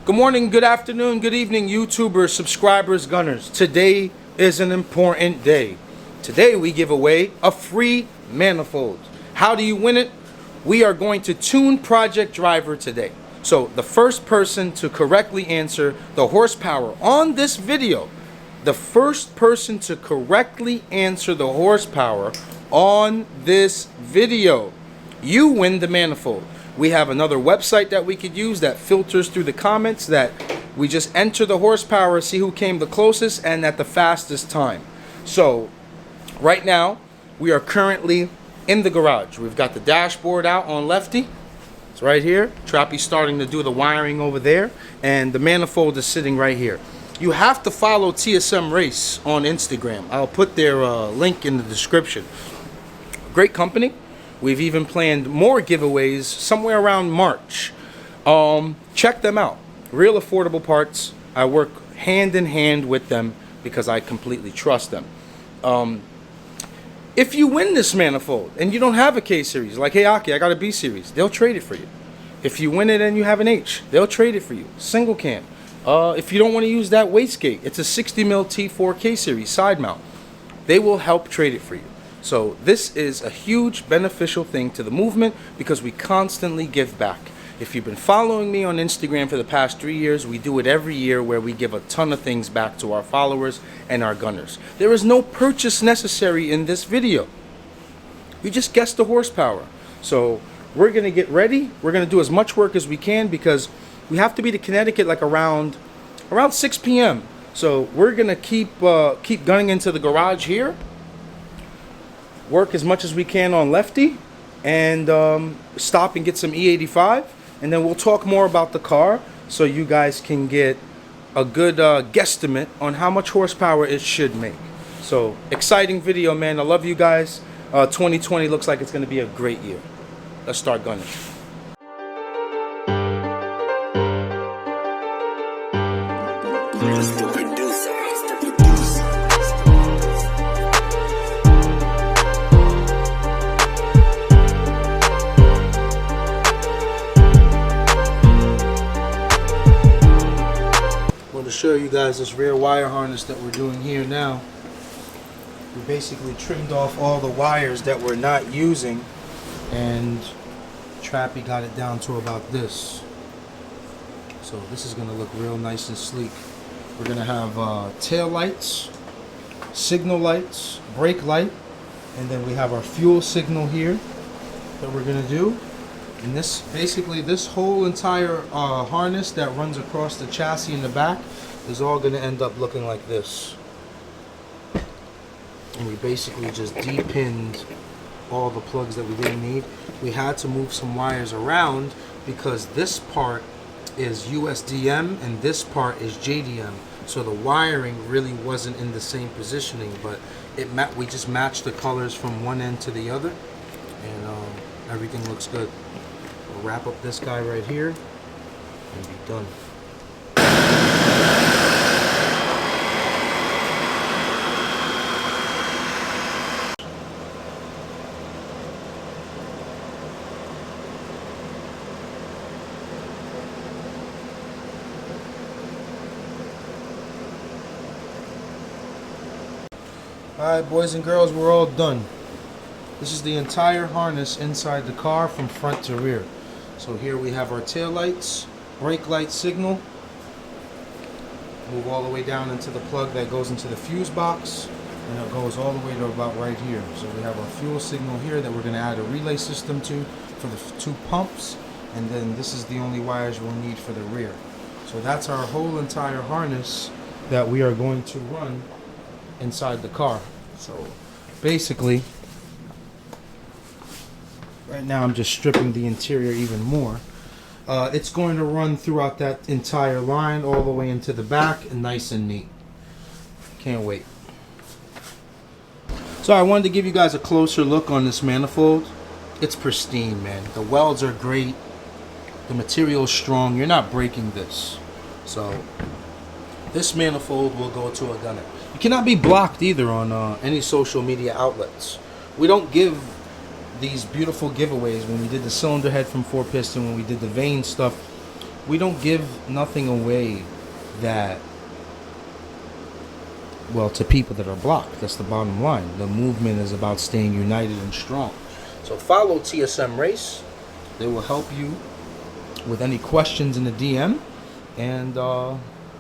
Good morning, good afternoon, good evening, YouTubers, subscribers, gunners. Today is an important day. Today we give away a free manifold. How do you win it? We are going to tune Project Driver today. So the first person to correctly answer the horsepower on this video, the first person to correctly answer the horsepower on this video, you win the manifold. We have another website that we could use that filters through the comments, that we just enter the horsepower, see who came the closest and at the fastest time. So right now we are currently in the garage. We've got the dashboard out on Lefty. It's right here. Trappy's starting to do the wiring over there, and the manifold is sitting right here. You have to follow TSM Race on Instagram. I'll put their link in the description. Great company. We've even planned more giveaways somewhere around March. Check them out. Real affordable parts. I work hand in hand with them because I completely trust them. If you win this manifold and you don't have a K series, like, hey Aki, I got a B series, they'll trade it for you. If you win it and you have an H, they'll trade it for you. Single cam. If you don't want to use that wastegate, it's a 60mm T4 K series side mount. They will help trade it for you. So this is a huge beneficial thing to the movement because we constantly give back. If you've been following me on Instagram for the past 3 years, we do it every year where we give a ton of things back to our followers and our gunners. There is no purchase necessary in this video. We just guessed the horsepower. So we're going to get ready. We're going to do as much work as we can because we have to be to Connecticut like around 6 p.m. So we're going to keep gunning into the garage here. Work as much as we can on Lefty and stop and get some E85, and then we'll talk more about the car so you guys can get a good guesstimate on how much horsepower it should make. So exciting video, man. I love you guys. 2020 looks like it's going to be a great year. Let's start gunning. To show you guys this rear wire harness that we're doing here now. We basically trimmed off all the wires that we're not using, and Trappy got it down to about this. So this is going to look real nice and sleek. We're going to have tail lights, signal lights, brake light, and then we have our fuel signal here that we're going to do. And this, basically this whole entire harness that runs across the chassis in the back is all going to end up looking like this. And we basically just depinned all the plugs that we didn't need. We had to move some wires around because this part is USDM and this part is JDM. So the wiring really wasn't in the same positioning, but we just matched the colors from one end to the other, and everything looks good. We'll wrap up this guy right here and be done. Alright, boys and girls, we're all done. This is the entire harness inside the car from front to rear. So here we have our tail lights, brake light signal. Move all the way down into the plug that goes into the fuse box, and it goes all the way to about right here. So we have our fuel signal here that we're going to add a relay system to for the 2 pumps, and then this is the only wires we'll need for the rear. So that's our whole entire harness that we are going to run inside the car. So basically right now I'm just stripping the interior even more. It's going to run throughout that entire line all the way into the back, and nice and neat. Can't wait. So I wanted to give you guys a closer look on this manifold. It's pristine, man. The welds are great. The material is strong. You're not breaking this. So this manifold will go to a gunner. You cannot be blocked either on any social media outlets. We don't give these beautiful giveaways. When we did the cylinder head from 4 Piston, when we did the vane stuff, we don't give nothing away that, well, to people that are blocked. That's the bottom line. The movement is about staying united and strong. So follow TSM Race. They will help you with any questions in the DM. And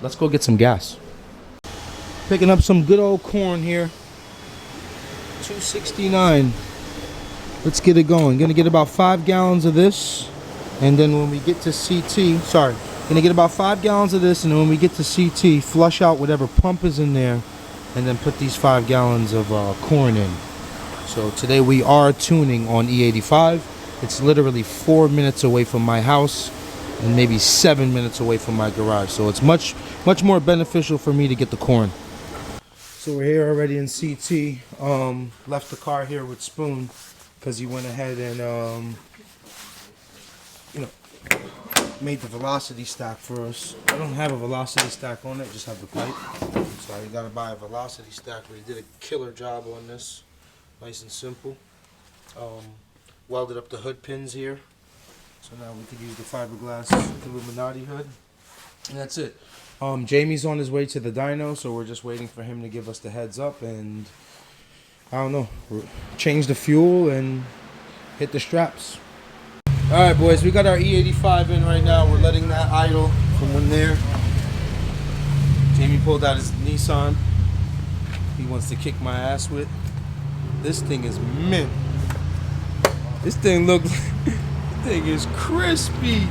let's go get some gas. Picking up some good old corn here. $2.69. Let's get it going. Gonna get about 5 gallons of this. And then when we get to CT, gonna get about 5 gallons of this. And then when we get to CT, flush out whatever pump is in there. And then put these 5 gallons of corn in. So today we are tuning on E85. It's literally 4 minutes away from my house and maybe 7 minutes away from my garage. So it's much more beneficial for me to get the corn. So we're here already in CT. Left the car here with Spoon because he went ahead and made the velocity stack for us. I don't have a velocity stack on it, I just have the pipe. So I gotta buy a velocity stack, but he did a killer job on this. Nice and simple. Welded up the hood pins here. So now we could use the fiberglass Illuminati hood. And that's it. Jamie's on his way to the dyno, so we're just waiting for him to give us the heads up and, I don't know, change the fuel and hit the straps. Alright boys, we got our E85 in right now. We're letting that idle from in there. Jamie pulled out his Nissan. He wants to kick my ass with. This thing is mint. This thing looks, this thing is crispy.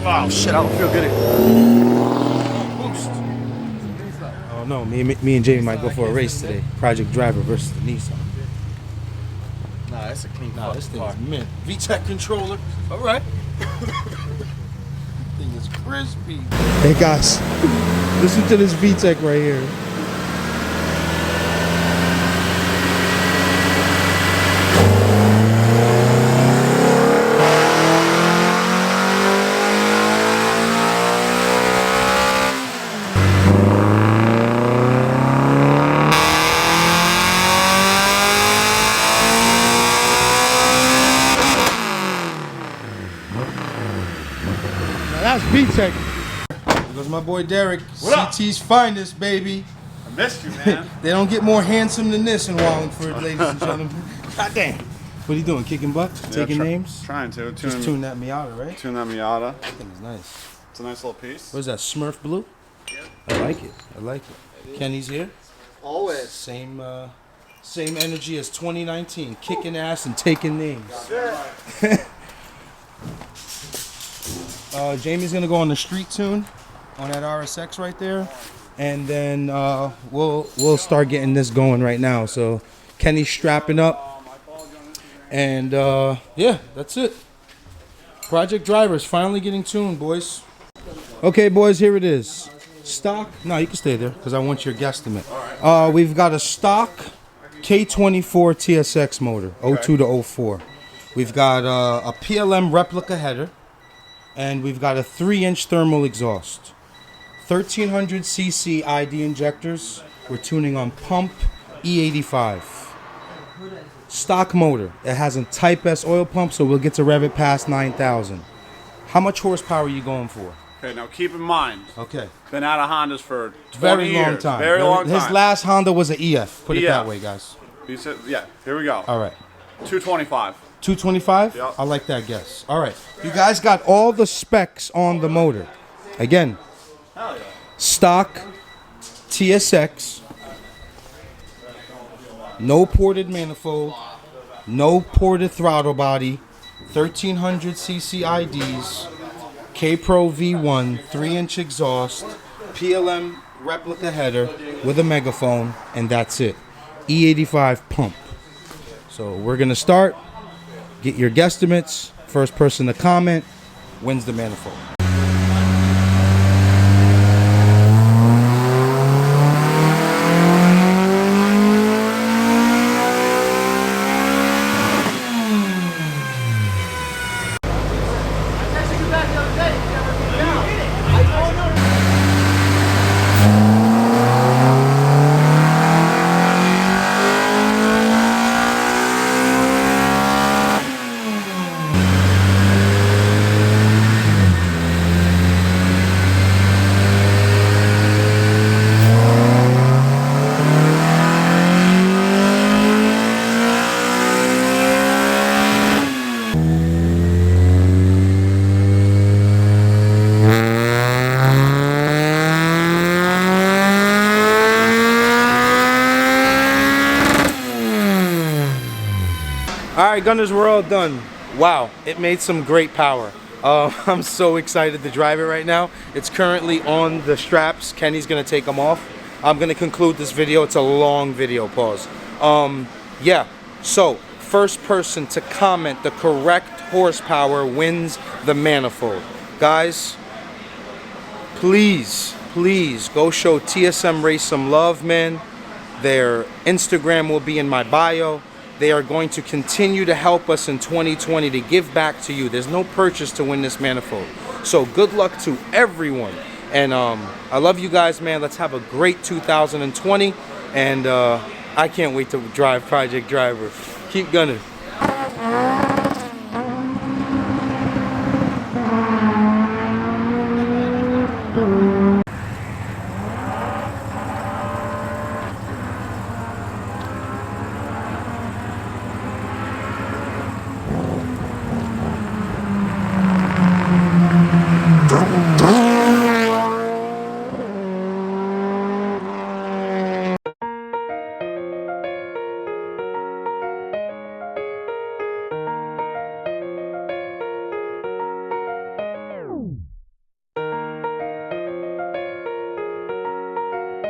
Oh shit, I don't feel good at boost. Oh no, me and Jamie might go for a race today. Project Driver versus the Nissan. Nah, that's a clean Nah, this thing is mint. VTEC controller. Alright. Thing is crispy. Hey guys, listen to this VTEC right here. That's VTEC. There goes my boy Derek. What CT's finest, baby. I missed you, man. They don't get more handsome than this in Wallingford, ladies and gentlemen. God damn. What are you doing? Kicking butt? Taking names? Trying to. Just tune that Miata, right? Tune that Miata. That thing is nice. It's a nice little piece. What is that, Smurf Blue? Yeah. I like it. I like it. Kenny's here. Always. Same energy as 2019. Kicking ass and taking names. Jamie's gonna go on the street tune on that RSX right there, and then we'll start getting this going right now. So Kenny's strapping up, and yeah, that's it. Project Driver's finally getting tuned, boys. Okay, boys, here it is. Stock. No, you can stay there because I want your guesstimate. We've got a stock K24 TSX motor, 02 to 04. We've got a PLM replica header. And we've got a 3-inch thermal exhaust. 1300cc ID injectors. We're tuning on pump E85. Stock motor. It has a Type S oil pump, so we'll get to rev it past 9,000. How much horsepower are you going for? Okay, now keep in mind. Okay. Been out of Hondas for 20 Very years. long time. Very long time. His last Honda was an EF. Put it EF. that way, guys. He said, yeah, here we go. All right. 225. 225? Yep. I like that guess. All right. You guys got all the specs on the motor. Again, Hell yeah. stock TSX, no ported manifold, no ported throttle body, 1300cc IDs, K-Pro V1, 3-inch exhaust, PLM replica header with a megaphone, and that's it. E85 pump. So we're going to start. Get your guesstimates. First person to comment wins the manifold. right, Gunners, we're all done. Wow, it made some great power. I'm so excited to drive it right now. It's currently on the straps. Kenny's gonna take them off. I'm gonna conclude this video. It's a long video, pause. Yeah, so first person to comment the correct horsepower wins the Manifold. Guys, please go show TSM Race some love, man. Their Instagram will be in my bio. They are going to continue to help us in 2020 to give back to you. There's no purchase to win this Manifold. So good luck to everyone. And I love you guys, man. Let's have a great 2020. And I can't wait to drive Project Driver. Keep gunning.